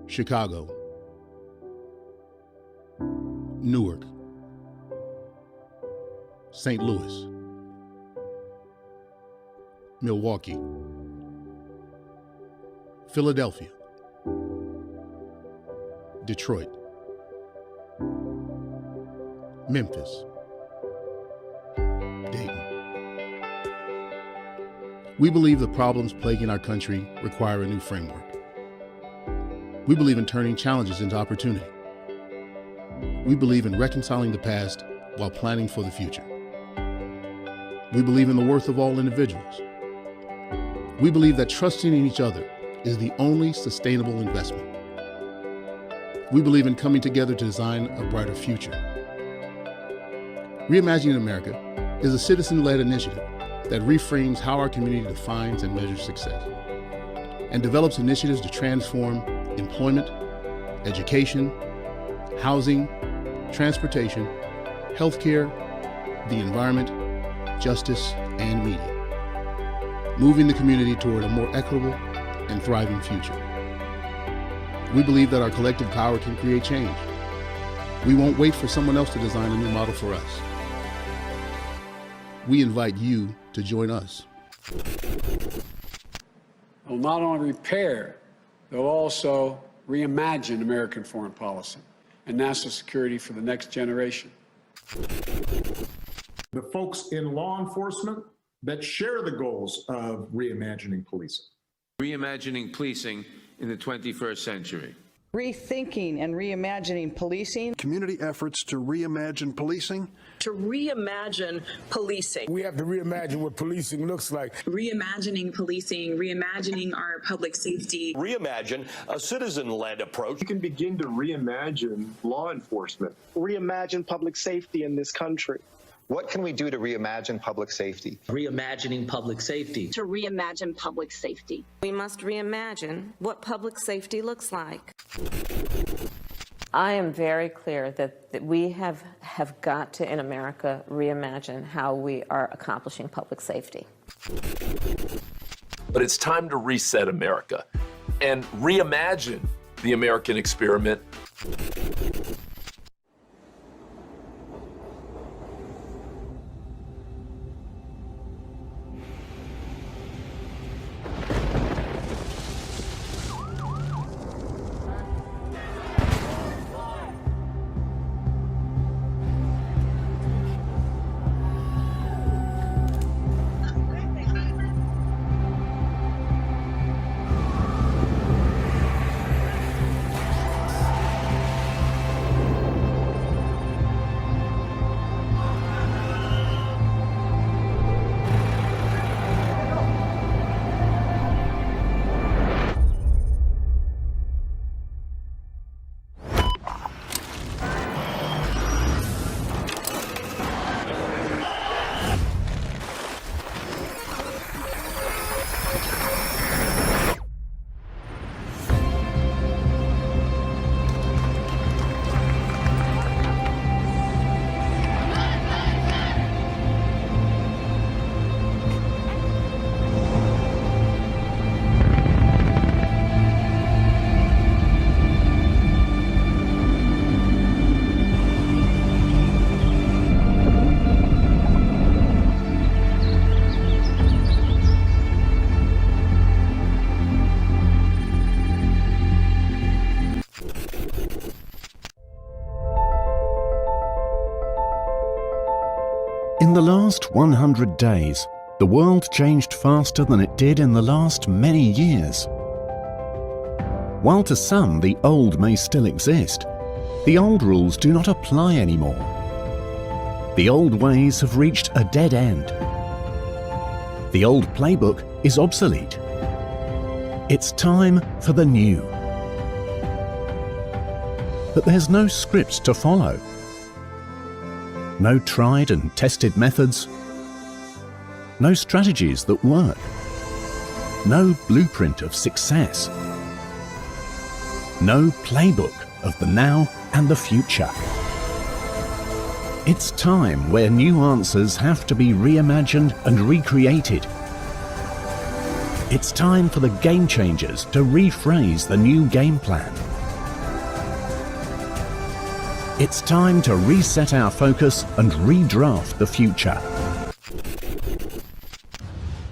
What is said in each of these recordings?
Chicago, Newark, St. Louis, Milwaukee, Philadelphia, Detroit, Memphis, Dayton. We believe the problems plaguing our country require a new framework. We believe in turning challenges into opportunity. We believe in reconciling the past while planning for the future. We believe in the worth of all individuals. We believe that trusting in each other is the only sustainable investment. We believe in coming together to design a brighter future. Reimagining America is a citizen-led initiative that reframes how our community defines and measures success, and develops initiatives to transform employment, education, housing, transportation, healthcare, the environment, justice, and media, moving the community toward a more equitable and thriving future. We believe that our collective power can create change. We won't wait for someone else to design a new model for us. We invite you to join us. They'll not only repair, they'll also reimagine American foreign policy and national security for the next generation. The folks in law enforcement that share the goals of reimagining policing. Reimagining policing in the 21st century. Rethinking and reimagining policing. Community efforts to reimagine policing. To reimagine policing. We have to reimagine what policing looks like. Reimagining policing, reimagining our public safety. Reimagine a citizen-led approach. You can begin to reimagine law enforcement. Reimagine public safety in this country. What can we do to reimagine public safety? Reimagining public safety. To reimagine public safety. We must reimagine what public safety looks like. I am very clear that we have got to, in America, reimagine how we are accomplishing public safety. But it's time to reset America and reimagine the American experiment. In the last 100 days, the world changed faster than it did in the last many years. While to some the old may still exist, the old rules do not apply anymore. The old ways have reached a dead end. The old playbook is obsolete. It's time for the new. But there's no script to follow. No tried and tested methods. No strategies that work. No blueprint of success. No playbook of the now and the future. It's time where new answers have to be reimagined and recreated. It's time for the game changers to rephrase the new game plan. It's time to reset our focus and redraft the future.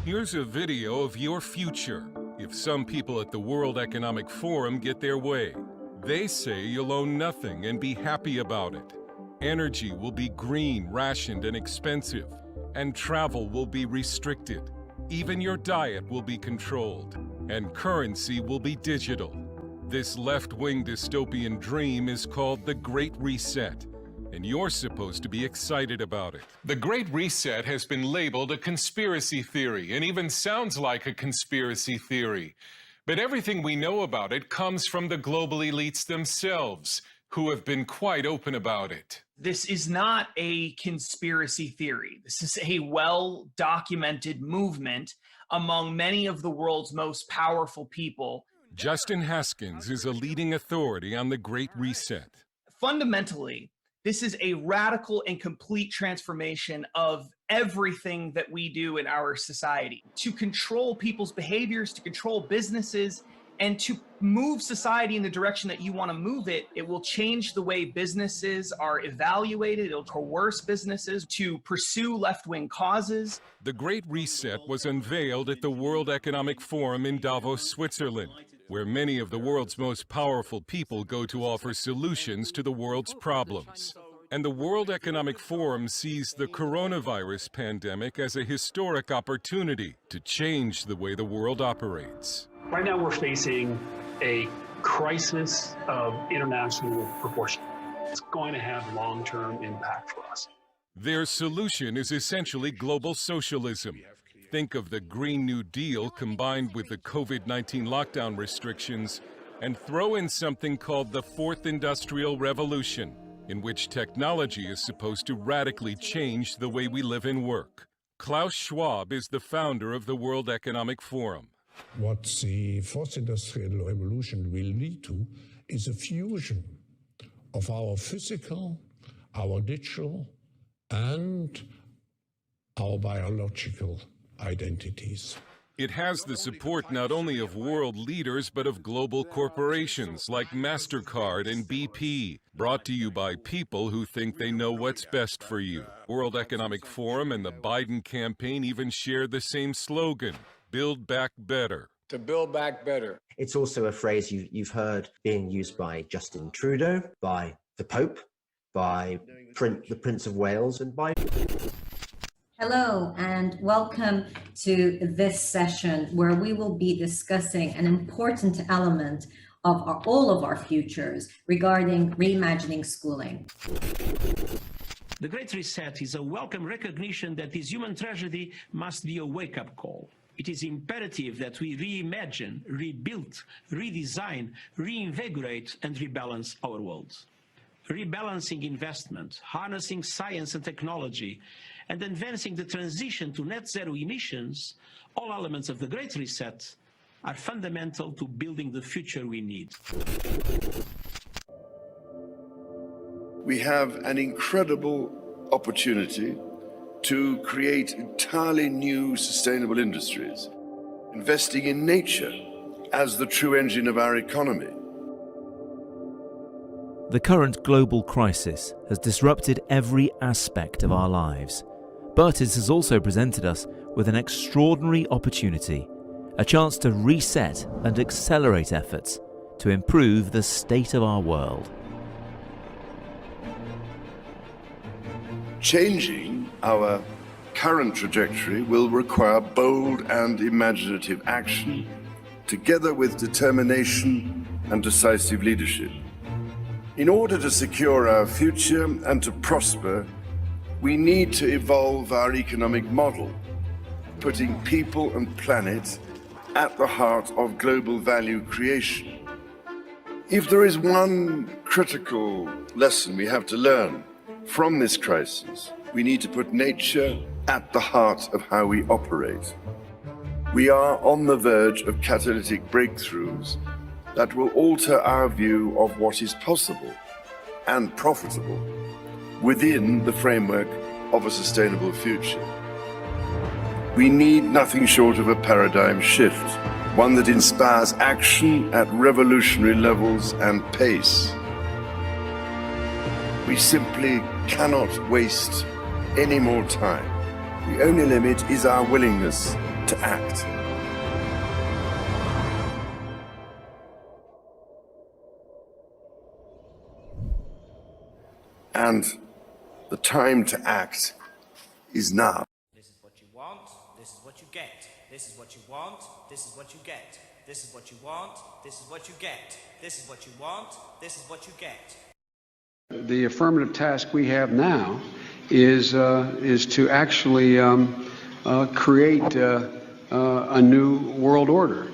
Here's a video of your future if some people at the World Economic Forum get their way. They say you'll own nothing and be happy about it. Energy will be green, rationed, and expensive, and travel will be restricted. Even your diet will be controlled, and currency will be digital. This left-wing dystopian dream is called the Great Reset, and you're supposed to be excited about it. The Great Reset has been labeled a conspiracy theory, and even sounds like a conspiracy theory. But everything we know about it comes from the global elites themselves, who have been quite open about it. This is not a conspiracy theory. This is a well-documented movement among many of the world's most powerful people. Justin Haskins is a leading authority on the Great Reset. Fundamentally, this is a radical and complete transformation of everything that we do in our society to control people's behaviors, to control businesses, and to move society in the direction that you want to move it. It will change the way businesses are evaluated. It'll coerce businesses to pursue left-wing causes. The Great Reset was unveiled at the World Economic Forum in Davos, Switzerland, where many of the world's most powerful people go to offer solutions to the world's problems. And the World Economic Forum sees the coronavirus pandemic as a historic opportunity to change the way the world operates. Right now we're facing a crisis of international proportion. It's going to have long-term impact for us. Their solution is essentially global socialism. Think of the Green New Deal combined with the COVID-19 lockdown restrictions, and throw in something called the Fourth Industrial Revolution, in which technology is supposed to radically change the way we live and work. Klaus Schwab is the founder of the World Economic Forum. What the Fourth Industrial Revolution will lead to is a fusion of our physical, our digital, and our biological identities. It has the support not only of world leaders, but of global corporations like MasterCard and BP, brought to you by people who think they know what's best for you. World Economic Forum and the Biden campaign even share the same slogan, Build Back Better. To build back better. It's also a phrase you've heard being used by Justin Trudeau, by the Pope, by the Prince of Wales, and by... Hello and welcome to this session where we will be discussing an important element of all of our futures regarding reimagining schooling. The Great Reset is a welcome recognition that this human tragedy must be a wake-up call. It is imperative that we reimagine, rebuild, redesign, reinvigorate and rebalance our world. Rebalancing investment, harnessing science and technology, and advancing the transition to net zero emissions, all elements of the Great Reset, are fundamental to building the future we need. We have an incredible opportunity to create entirely new sustainable industries, investing in nature as the true engine of our economy. The current global crisis has disrupted every aspect of our lives, but it has also presented us with an extraordinary opportunity, a chance to reset and accelerate efforts to improve the state of our world. Changing our current trajectory will require bold and imaginative action, together with determination and decisive leadership. In order to secure our future and to prosper, we need to evolve our economic model, putting people and planet at the heart of global value creation. If there is one critical lesson we have to learn from this crisis, we need to put nature at the heart of how we operate. We are on the verge of catalytic breakthroughs that will alter our view of what is possible and profitable within the framework of a sustainable future. We need nothing short of a paradigm shift, one that inspires action at revolutionary levels and pace. We simply cannot waste any more time. The only limit is our willingness to act. And the time to act is now. This is what you want, this is what you get. This is what you want, this is what you get. This is what you want, this is what you get. This is what you want, this is what you get. The affirmative task we have now is to actually create a new world order.